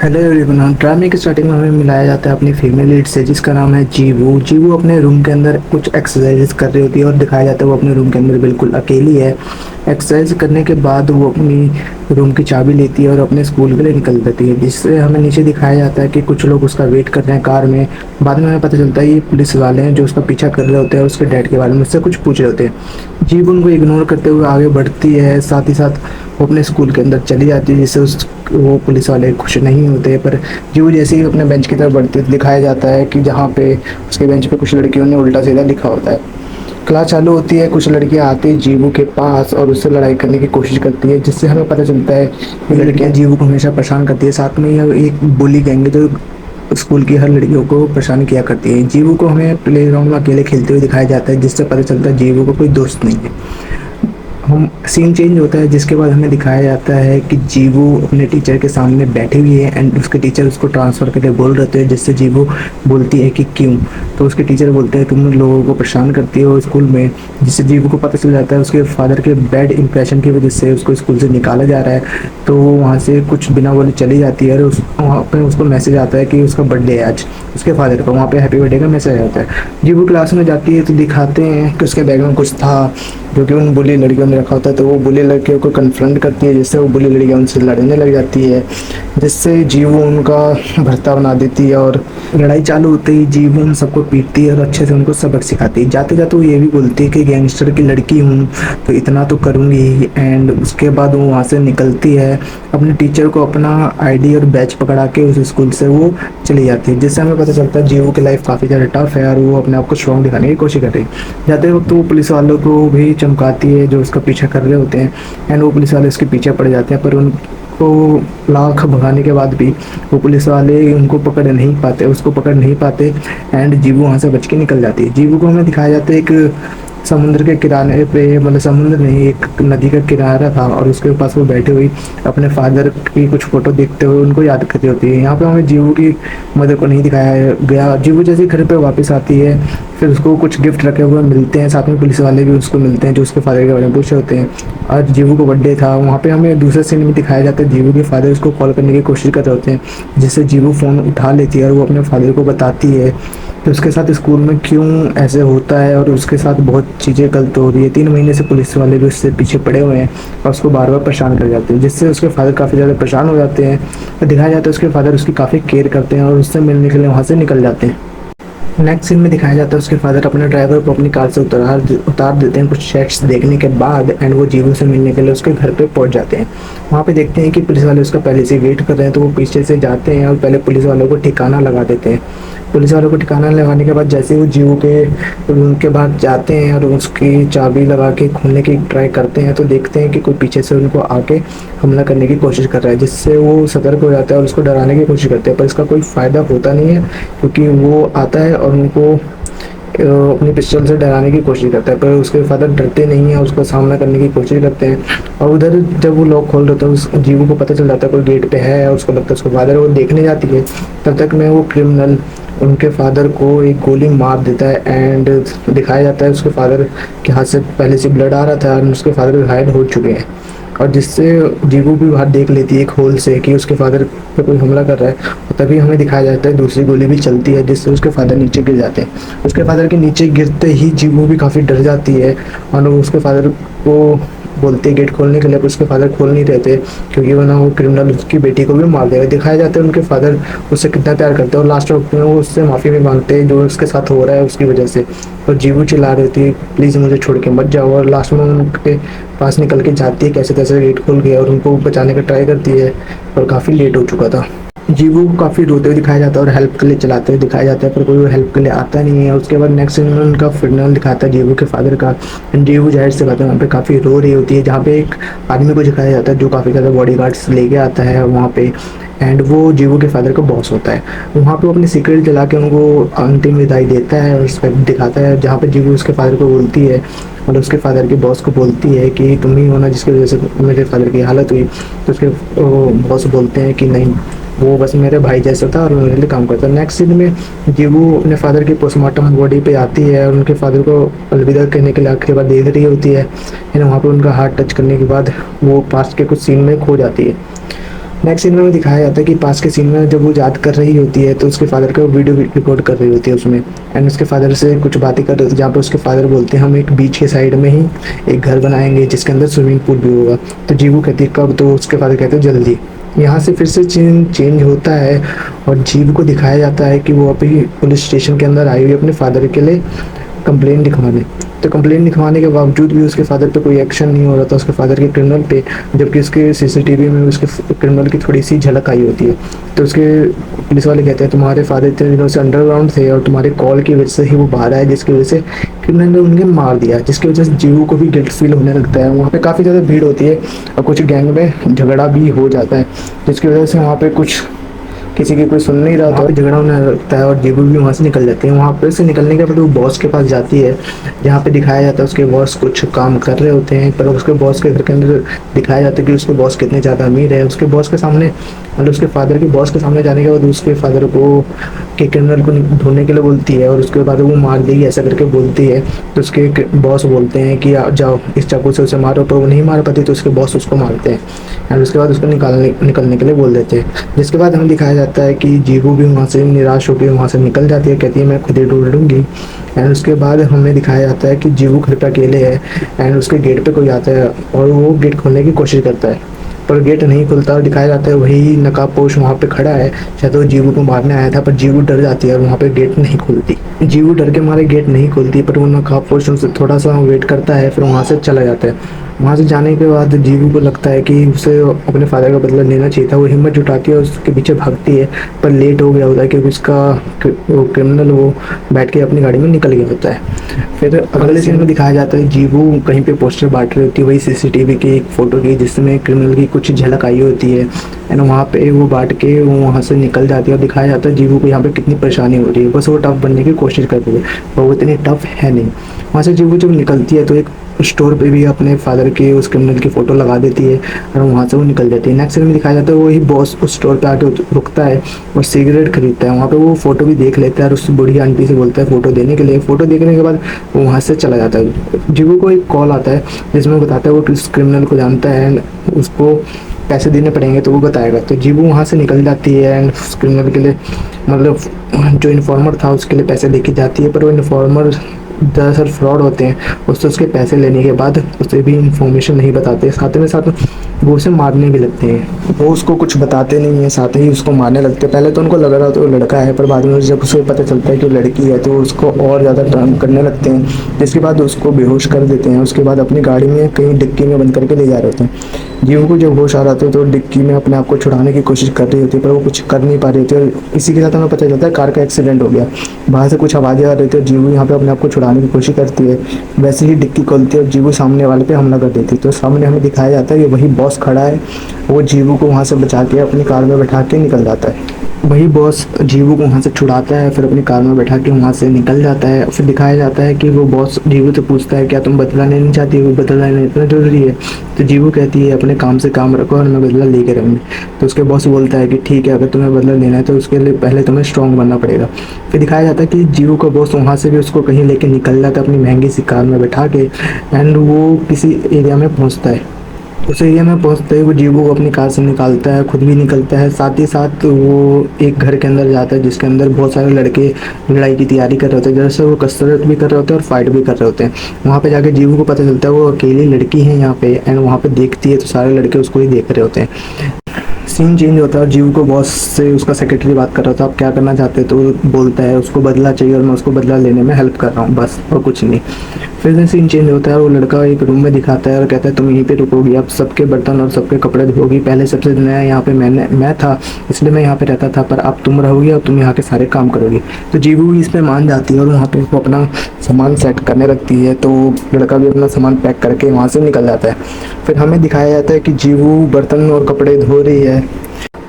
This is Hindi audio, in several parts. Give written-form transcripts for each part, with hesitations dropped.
Hello everyone. ड्रामे की स्टार्टिंग में हमें मिलाया जाता है अपनी फीमेल लीड से जिसका नाम है जीवू। जीवू अपने रूम के अंदर कुछ एक्सरसाइजेस कर रही होती है और दिखाया जाता है वो अपने रूम के अंदर बिल्कुल अकेली है। एक्सरसाइज करने के बाद वो अपनी रूम की चाबी लेती है और अपने स्कूल के लिए निकल जाती है, जिससे हमें नीचे दिखाया जाता है कि कुछ लोग उसका वेट कर रहे हैं कार में। बाद में हमें पता चलता है ये पुलिस वाले हैं जो उसका पीछा कर रहे होते हैं, उसके डैड के बारे में उससे कुछ पूछ रहे होते हैं। जीव उनको इग्नोर करते हुए आगे बढ़ती है, साथ ही साथ वो अपने स्कूल के अंदर चली जाती है, जिससे उस वो पुलिस वाले खुश नहीं होते। पर जीवू जैसे ही अपने बेंच की तरफ बढ़ती है दिखाया जाता है कि जहाँ पे उसके बेंच पे कुछ लड़कियों ने उल्टा सीधा लिखा होता है। क्लास चालू होती है, कुछ लड़कियां आती है जीवू के पास और उससे लड़ाई करने की कोशिश करती है, जिससे हमें पता चलता है कि लड़कियां जीवू को हमेशा परेशान करती है। साथ में यह एक बुली गैंग है जो स्कूल की हर लड़कियों को परेशान किया करती है। जीवू को हमें प्लेग्राउंड में अकेले खेलते हुए दिखाया जाता है, जिससे पता चलता है जीवू को कोई दोस्त नहीं है। हम सीन चेंज होता है जिसके बाद हमें दिखाया जाता है कि जीवू अपने टीचर के सामने बैठी हुई है एंड उसके टीचर उसको ट्रांसफ़र के लिए बोल रहे थे, जिससे जीवू बोलती है कि क्यों। तो उसके टीचर बोलते हैं तुम लोगों को परेशान करती हो स्कूल में, जिससे जीवू को पता चल जाता है उसके फादर के बैड इंप्रेशन की वजह से उसको स्कूल से निकाला जा रहा है। तो वो वहाँ से कुछ बिना बोले चली जाती है और वहाँ पर उसको मैसेज आता है कि उसका बर्थडे है आज, उसके फादर का। वहाँ पे हैप्पी बर्थडे का मैसेज आता है। जीवू क्लास में जाती है तो दिखाते हैं कि उसके बैग में कुछ था जो कि उन बुली लड़कियों ने रखा होता है। तो वो बुली लड़कियों को कन्फ्रंट करती है, जिससे वो बुली लड़कियाँ उनसे लड़ने लग जाती है, जिससे जीवू उनका भर्ता बना देती है। और लड़ाई चालू होते ही जीवू उन सबको पीटती है और अच्छे से उनको सबक सिखाती है। जाते जाते वो ये भी बोलती है कि गैंगस्टर की लड़की हूँ तो इतना तो करूँगी ही। एंड उसके बाद वो वहाँ से निकलती है, अपने टीचर को अपना आईडी और बैच पकड़ा के उस स्कूल से वो चली जाती है, जिससे हमें पता चलता है जीवू की लाइफ काफ़ी ज़्यादा टफ है और वो अपने आप को स्ट्रॉन्ग दिखाने की कोशिश कर रही है। जाते वक्त वो पुलिस वालों को भी चमकाती है जो उसका पीछा कर रहे होते हैं एंड वो पुलिस वाले उसके पीछे पड़ जाते हैं। पर उनको लाख भगाने के बाद भी वो पुलिस वाले उनको पकड़ नहीं पाते, उसको पकड़ नहीं पाते एंड जीवू वहाँ से बच के निकल जाती है। जीवू को हमें दिखाया जाता है एक समुद्र के किनारे पे, मतलब समुद्र नहीं, एक नदी का किनारा था और उसके पास वो बैठी हुई अपने फादर की कुछ फ़ोटो देखते हुए उनको याद करती होती है। यहाँ पे हमें जीवू की मदर को नहीं दिखाया गया। जीवू जैसे घर पे वापस आती है फिर उसको कुछ गिफ्ट रखे हुए मिलते हैं, साथ में पुलिस वाले भी उसको मिलते हैं जो उसके फादर के बारे में पूछे होते हैं। आज जीवू को बर्थडे था, वहाँ पे हमें दूसरे सीन में दिखाया जाता है जीवू के फादर उसको कॉल करने की कोशिश कर रहे होते हैं, जिससे जीवू फ़ोन उठा लेती है और वो अपने फादर को बताती है कि उसके साथ स्कूल में क्यों ऐसे होता है और उसके साथ बहुत चीज़ें गलत हो रही है। 3 महीने से पुलिस वाले भी उससे पीछे पड़े हुए हैं और उसको बार बार परेशान कर जाते हैं, जिससे उसके फादर काफ़ी ज़्यादा परेशान हो जाते हैं। और दिखाया जाता है उसके फादर उसकी काफ़ी केयर करते हैं और उससे मिलने के लिए वहाँ से निकल जाते हैं। नेक्स्ट सीन में दिखाया जाता है उसके फादर अपने ड्राइवर को अपनी कार से उतार देते हैं कुछ चेक्स देखने के बाद एंड वो जीवू से मिलने के लिए उसके घर पे पहुंच जाते हैं। वहाँ पे देखते हैं कि पुलिस वाले उसका पहले से वेट कर रहे हैं, तो वो पीछे से जाते हैं और पहले पुलिस वालों को ठिकाना लगा देते हैं। पुलिस वालों को ठिकाना लगाने के बाद जैसे वो जीवू के रूम के बाहर जाते हैं और उसकी चाबी लगा के खोलने की ट्राई करते हैं, तो देखते हैं कि कोई पीछे से उनको आके हमला करने की कोशिश कर रहा है, जिससे वो सतर्क हो जाता है और उसको डराने की कोशिश करते हैं। पर इसका कोई फ़ायदा होता नहीं है क्योंकि वो आता है और उनको अपनी पिस्टल से डराने की कोशिश करता है, पर उसके फादर डरते नहीं हैं, उसका सामना करने की कोशिश करते हैं। और उधर जब वो लॉक खोल रहे थे उस जीवू को पता चल जाता है कोई गेट पे है और उसको लगता है उसका फादर, वो देखने जाती है। तब तक में वो क्रिमिनल उनके फादर को एक गोली मार देता है एंड दिखाया जाता है उसके फादर के हाथ से पहले से ब्लड आ रहा था और उसके फादर घायल हो चुके हैं। और जिससे जीवू भी बाहर देख लेती है एक होल से कि उसके फादर पे कोई हमला कर रहा है, और तभी हमें दिखाया जाता है दूसरी गोली भी चलती है जिससे उसके फादर नीचे गिर जाते हैं। उसके फादर के नीचे गिरते ही जीवू भी काफ़ी डर जाती है और उसके फादर को बोलते हैं गेट खोलने के लिए, पर उसके फादर खोल नहीं रहते क्योंकि वरना वो क्रिमिनल उसकी बेटी को भी मार देगा। दिखाया जाता है उनके फादर उससे कितना प्यार करते हैं और लास्ट वक्त में वो उससे माफ़ी भी मांगते हैं जो उसके साथ हो रहा है उसकी वजह से। और जीवू चिल्ला रही थी प्लीज़ मुझे छोड़ के मत जाओ, और लास्ट में उनके पास निकल के जाती है कैसे तैसे गेट खोल के और उनको बचाने का ट्राई करती है, और काफ़ी लेट हो चुका था। जीवू को काफ़ी रोते हुए दिखाया जाता है और हेल्प के लिए चलाते हुए दिखाया जाता है, पर कोई हेल्प के लिए आता नहीं है। उसके बाद नेक्स्ट सीन में उनका फिनल दिखाता है जीवू के फादर का। जीवू जाहिर से बात है वहाँ पे काफ़ी रो रही होती है, जहाँ पे एक आदमी को दिखाया जाता है जो काफ़ी ज़्यादा बॉडीगार्ड्स लेके आता है वहाँ पे एंड वो जीवू के फादर का बॉस होता है। वहाँ पे वो अपनी सीक्रेट जला के उनको अंतिम विदाई देता है और रिस्पेक्ट दिखाता है, जहाँ पे जीवू उसके फादर को बोलती है और उसके फादर के बॉस को बोलती है कि तुम ही हो ना जिसकी वजह से मेरे फादर की हालत हुई। तो उसके बॉस बोलते हैं कि नहीं, वो बस मेरे भाई जैसा था और मेरे लिए काम करता है। नेक्स्ट सीन में जीवू अपने फादर की पोस्टमार्टम बॉडी पे आती है और उनके फादर को अलविदा कहने के लिए आखिरी बार देख रही होती है। वहाँ पे उनका हार्ट टच करने के बाद वो पास्ट के कुछ सीन में खो जाती है। नेक्स्ट सीन में दिखाया जाता है कि पास के सीन में जब वो याद कर रही होती है तो उसके फादर का वीडियो रिकॉर्ड कर रही होती है उसमें, एंड उसके फादर से कुछ बातें कर रहे होते हैं, जहाँ पर उसके फादर बोलते हैं हम एक बीच के साइड में ही एक घर बनाएंगे जिसके अंदर स्विमिंग पूल भी होगा। तो जीवू कहती है कब, तो उसके फादर कहते हैं जल्दी। यहाँ से फिर से चेंज होता है और जीव को दिखाया जाता है कि वो अभी पुलिस स्टेशन के अंदर आई हुई अपने फादर के लिए कंप्लेन लिखवाने। तो कंप्लेन लिखवाने के बावजूद भी उसके फादर पे कोई एक्शन नहीं हो रहा था, उसके फादर के क्रिमिनल पे, जबकि उसके सीसीटीवी में उसके क्रिमिनल की थोड़ी सी झलक आई होती है। तो उसके पुलिस वाले कहते हैं तुम्हारे फादर इतने दिनों से अंडरग्राउंड थे और तुम्हारे कॉल की वजह से ही वो बाहर आए, जिसकी वजह से क्रिमिनल ने उन्हें मार दिया, जिसकी वजह से जीवू को भी गिल्ट फील होने लगता है। वहाँ पे काफ़ी ज़्यादा भीड़ होती है और कुछ गैंग में झगड़ा भी हो जाता है, जिसकी वजह से वहाँ पे कुछ किसी की कोई सुन नहीं रहा था, झगड़ा होने लगता है और जीबू भी वहाँ से निकल जाती है। वहाँ पे से निकलने के बाद वो बॉस के पास जाती है, जहाँ पे दिखाया जाता है उसके बॉस कुछ काम कर रहे होते हैं, पर उसके बॉस के घर के अंदर दिखाया जाता है कि उसके बॉस कितने ज़्यादा अमीर है। उसके बॉस के सामने, मतलब उसके फादर के बॉस के सामने जाने के बाद उसके फादर को के क्रिमिनल को ढूंढने के लिए बोलती है और उसके बाद वो मार देगी ऐसा करके बोलती है। तो उसके बॉस बोलते हैं कि जाओ इस चाकू से उसे मारो, पर वो नहीं मार पाती तो उसके बॉस उसको मारते हैं एंड उसके बाद उसको निकलने के लिए बोल देते हैं। जिसके बाद हमें दिखाया जाता है कि जीवू भी वहाँ से निराश होकर वहाँ से निकल जाती है, कहती है मैं खुद ही ढूंढ लूँगी। एंड उसके बाद हमें दिखाया जाता है कि जीवू घर पे अकेले है एंड उसके गेट पे कोई आता है और वो गेट खोलने की कोशिश करता है, पर गेट नहीं खुलता और दिखाया जाता है वही नकाबपोश वहाँ पे खड़ा है, शायद वो जीवू को मारने आया था, पर जीवू डर जाती है और वहाँ पे गेट नहीं खुलती। जीवू डर के मारे गेट नहीं खुलती, पर वो नकाबपोश उनसे थोड़ा सा वेट करता है, फिर वहाँ से चला जाता है। वहाँ से जाने के बाद जीवू को लगता है कि उसे अपने फादर का बदला लेना चाहिए था। वो हिम्मत जुटाती है और उसके पीछे भागती है, पर लेट हो गया होता है क्योंकि उसका वो क्रिमिनल वो बैठ के अपनी गाड़ी में निकल गया होता है। फिर अगले सीन में दिखाया जाता है जीवू कहीं पे पोस्टर बांट रही होती है, वही सीसीटीवी की एक फ़ोटो की जिसमें क्रिमिनल की कुछ झलक आई होती है एंड वहाँ पे वो बांट के वो वहाँ से निकल जाती है और दिखाया जाता है जीवू को यहाँ पे कितनी परेशानी हो रही है। बस वो टफ बनने की कोशिश कर रही है पर वो इतनी टफ है नहीं। वहाँ से जीवू जब निकलती है तो एक स्टोर पे भी अपने फादर के उस क्रिमिनल की फ़ोटो लगा देती है और वहाँ से वो निकल जाती है। नेक्स्ट सीन में दिखाया जाता है वही बॉस उस स्टोर पे आके रुकता है और सिगरेट खरीदता है। वहाँ पे वो फ़ोटो भी देख लेता है और उस बूढ़ी आंटी से बोलता है फ़ोटो देने के लिए। फ़ोटो देखने के बाद वो वहाँ से चला जाता है। जीवू को एक कॉल आता है जिसमें बताता है वो किस क्रिमिनल को जानता है एंड उसको पैसे देने पड़ेंगे तो वो बताएगा। तो जीवू वहाँ से निकल जाती है एंड उस क्रिमिनल के लिए, मतलब जो इन्फॉर्मर था उसके लिए पैसे लेके जाती है, पर वो इन्फॉर्मर दरअसल फ्रॉड होते हैं। उससे उसके पैसे लेने के बाद उसे भी इंफॉर्मेशन नहीं बताते, साथ में साथ वो उसे मारने भी लगते हैं। वो उसको कुछ बताते नहीं है, साथ ही उसको मारने लगते हैं। पहले तो उनको लग रहा था वो लड़का है, पर बाद में जब उसे पता चलता है कि वो लड़की है तो उसको और ज़्यादा तंग करने लगते हैं, जिसके बाद उसको बेहोश कर देते हैं। उसके बाद अपनी गाड़ी में कहीं डिक्की में बंद करके ले जा रहे होते हैं। जीवू को जब होश आ रहा था तो डिक्की में अपने आप को छुड़ाने की कोशिश कर रही होती है, पर वो कुछ कर नहीं पा रही होती है। इसी के साथ हमें पता चलता है कार का एक्सीडेंट हो गया। बाहर से कुछ आवाज़ें आ रही थी और जीवू यहाँ पे अपने आप को छुड़ाने की कोशिश करती है। वैसे ही डिक्की खोलती है और जीवू सामने वाले पे हमला कर देती है। तो सामने हमें दिखाया जाता है कि वही बॉस खड़ा है, वो जीवू को वहाँ से बचा के अपनी कार में बैठा के निकल जाता है। वही बॉस जीवू को वहाँ से छुड़ाता है, फिर अपनी कार में बैठा के वहाँ से निकल जाता है। फिर दिखाया जाता है कि वो बॉस जीवू से पूछता है क्या तुम बदला लेना चाहती हो, बदला लेना इतना जरूरी है। तो जीवू कहती है अपने काम से काम रखो और मैं बदला लेके रहूँगी। तो उसके बॉस बोलता है कि ठीक है, अगर तुम्हें बदला लेना है तो उसके लिए पहले तुम्हें स्ट्रॉन्ग बनना पड़ेगा। फिर दिखाया जाता है कि जीवू का बॉस वहाँ से भी उसको कहीं लेके निकल जाता है अपनी महंगी सी कार में बैठा के, एंड वो किसी एरिया में पहुँचता है। उस एरिया में पहुंचते ही वो जीवू को अपनी कार से निकालता है, खुद भी निकलता है। साथ ही साथ वो एक घर के अंदर जाता है जिसके अंदर बहुत सारे लड़के लड़ाई की तैयारी कर रहे होते हैं, जैसे वो कसरत भी कर रहे होते हैं और फाइट भी कर रहे होते हैं। वहाँ पे जाके जीवू को पता चलता है वो अकेली लड़की है यहाँ पे, एंड वहाँ पे देखती है तो सारे लड़के उसको ही देख रहे होते हैं। सीन चेंज होता है और जीवू को बॉस से उसका सेक्रेटरी बात कर रहा था आप क्या करना चाहते हैं, तो वो बोलता है उसको बदला चाहिए और मैं उसको बदला लेने में हेल्प कर रहा हूँ, बस और कुछ नहीं। फिर से सीन चेंज होता है और वो लड़का एक रूम में दिखाता है और कहता है तुम यहीं पे रुकोगी, अब सबके बर्तन और सबके कपड़े धोगी। पहले सबसे नया यहाँ पे मैं था इसलिए मैं यहाँ पे रहता था, पर अब तुम रहोगी और तुम यहाँ के सारे काम करोगी। तो जीवू भी इस पर मान जाती है और वहाँ पे वो अपना सामान सेट करने लगती है। तो लड़का भी अपना सामान पैक करके वहाँ से निकल जाता है। फिर हमें दिखाया जाता है कि जीवू बर्तन और कपड़े धो रही है।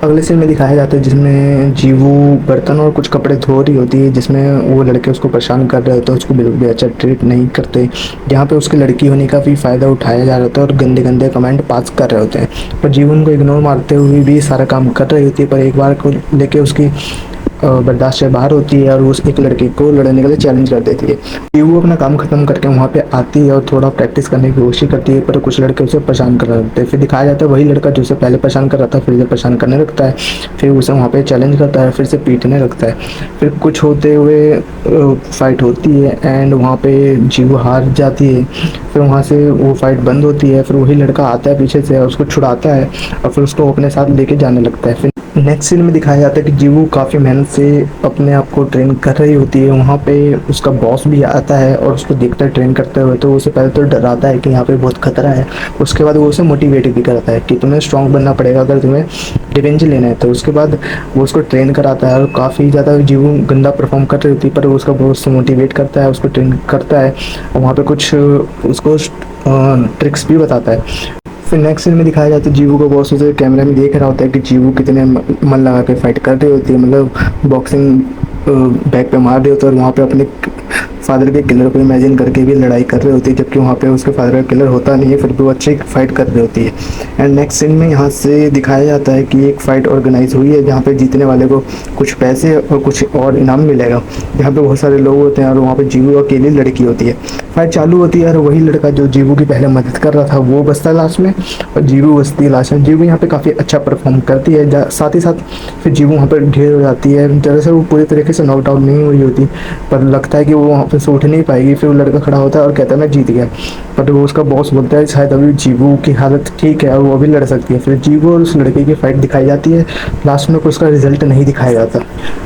अगले सीन में दिखाया जाता है जिसमें जीवू बर्तन और कुछ कपड़े धो रही होती है, जिसमें वो लड़के उसको परेशान कर रहे होते हैं, उसको बिल्कुल भी अच्छा ट्रीट नहीं करते, जहाँ पे उसके लड़की होने का भी फ़ायदा उठाया जा रहा होता है और गंदे गंदे कमेंट पास कर रहे होते हैं। पर जीवू उनको इग्नोर मारते हुए भी सारा काम कर रही होती है, पर एक बार को लेके उसकी बर्दाश्त से बाहर होती है और वो उस एक लड़के को लड़ने के लिए चैलेंज कर देती है। जीवू अपना काम खत्म करके वहाँ पे आती है और थोड़ा प्रैक्टिस करने की कोशिश करती है, पर कुछ लड़के उसे परेशान कर रहे होते हैं। फिर दिखाया जाता है वही लड़का जो उसे पहले परेशान कर रहा था, फिर उसे परेशान करने लगता है, फिर उसे वहाँ पे चैलेंज करता है, फिर से पीटने लगता है। फिर कुछ होते हुए फाइट होती है एंड वहाँ पे जीवू हार जाती है। फिर वहाँ से वो फाइट बंद होती है, फिर वही लड़का आता है पीछे से और उसको छुड़ाता है और फिर उसको अपने साथ लेके जाने लगता है। फिर नेक्स्ट सीन में दिखाया जाता है कि जीवू काफ़ी मेहनत से अपने आप को ट्रेन कर रही होती है। वहाँ पे उसका बॉस भी आता है और उसको देखता है ट्रेन करते हुए, तो उसे पहले तो डराता है कि यहाँ पे बहुत खतरा है। उसके बाद वो उसे मोटिवेट भी करता है कि तुम्हें स्ट्रांग बनना पड़ेगा अगर तुम्हें रिवेंज लेना है। तो उसके बाद वो उसको ट्रेन कराता है और काफ़ी ज़्यादा जीवू गंदा परफॉर्म कर रही होती है, पर उसका बॉस उससे मोटिवेट करता है, उसको ट्रेन करता है और वहाँ पे कुछ उसको ट्रिक्स भी बताता है। फिर नेक्स्ट सीन में दिखाया जाता है जीवू का बॉस उसे कैमरे में देख रहा होता है कि जीवू कितने मन लगा के फाइट कर रही होती है, मतलब बॉक्सिंग बैक पे मार रही होती है और वहाँ पे अपने फादर के किलर को इमेजिन करके भी लड़ाई कर रही होती है, जबकि वहाँ पे उसके फादर का किलर होता नहीं है, फिर भी वो अच्छी फाइट कर रही होती है। एंड नेक्स्ट सीन में यहाँ से दिखाया जाता है कि एक फ़ाइट ऑर्गेनाइज हुई है जहाँ पे जीतने वाले को कुछ पैसे और कुछ और इनाम मिलेगा, जहाँ पे बहुत सारे लोग होते हैं और वहाँ पे जीवू अकेली लड़की होती है। फाइट चालू होती है और वही लड़का जो जीवू की पहले मदद कर रहा था वो बचता है लास्ट में और जीवू बचती है लास्ट में। जीवू यहाँ पे काफ़ी अच्छा परफॉर्म करती है, साथ ही साथ फिर जीवू वहाँ पर ढेर हो जाती है। दरअसल वो पूरी तरीके से नॉक आउट नहीं हुई होती, पर लगता है कि वो वहाँ पर से उठ नहीं पाएगी। फिर वो लड़का खड़ा होता है और कहता है मैं जीत गया, बट वो उसका बॉस बोलता है शायद अभी जीवू की हालत ठीक है और वो भी लड़ सकती है। फिर जीवू और उस लड़के की फाइट दिखाई जाती है, लास्ट में उसका रिजल्ट नहीं दिखाया जाता।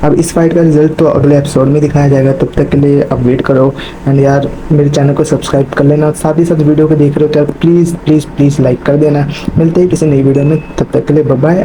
अब इस फाइट का रिजल्ट तो अगले एपिसोड में दिखाया जाएगा, तब तक के लिए आप वेट करो। एंड यार मेरे चैनल को सब्सक्राइब कर लेना, साथ ही साथ वीडियो को देख रहे हो तो यार प्लीज़ प्लीज़ प्लीज़ लाइक कर देना। मिलते हैं किसी नई वीडियो में, तब तक के लिए बाय बाय।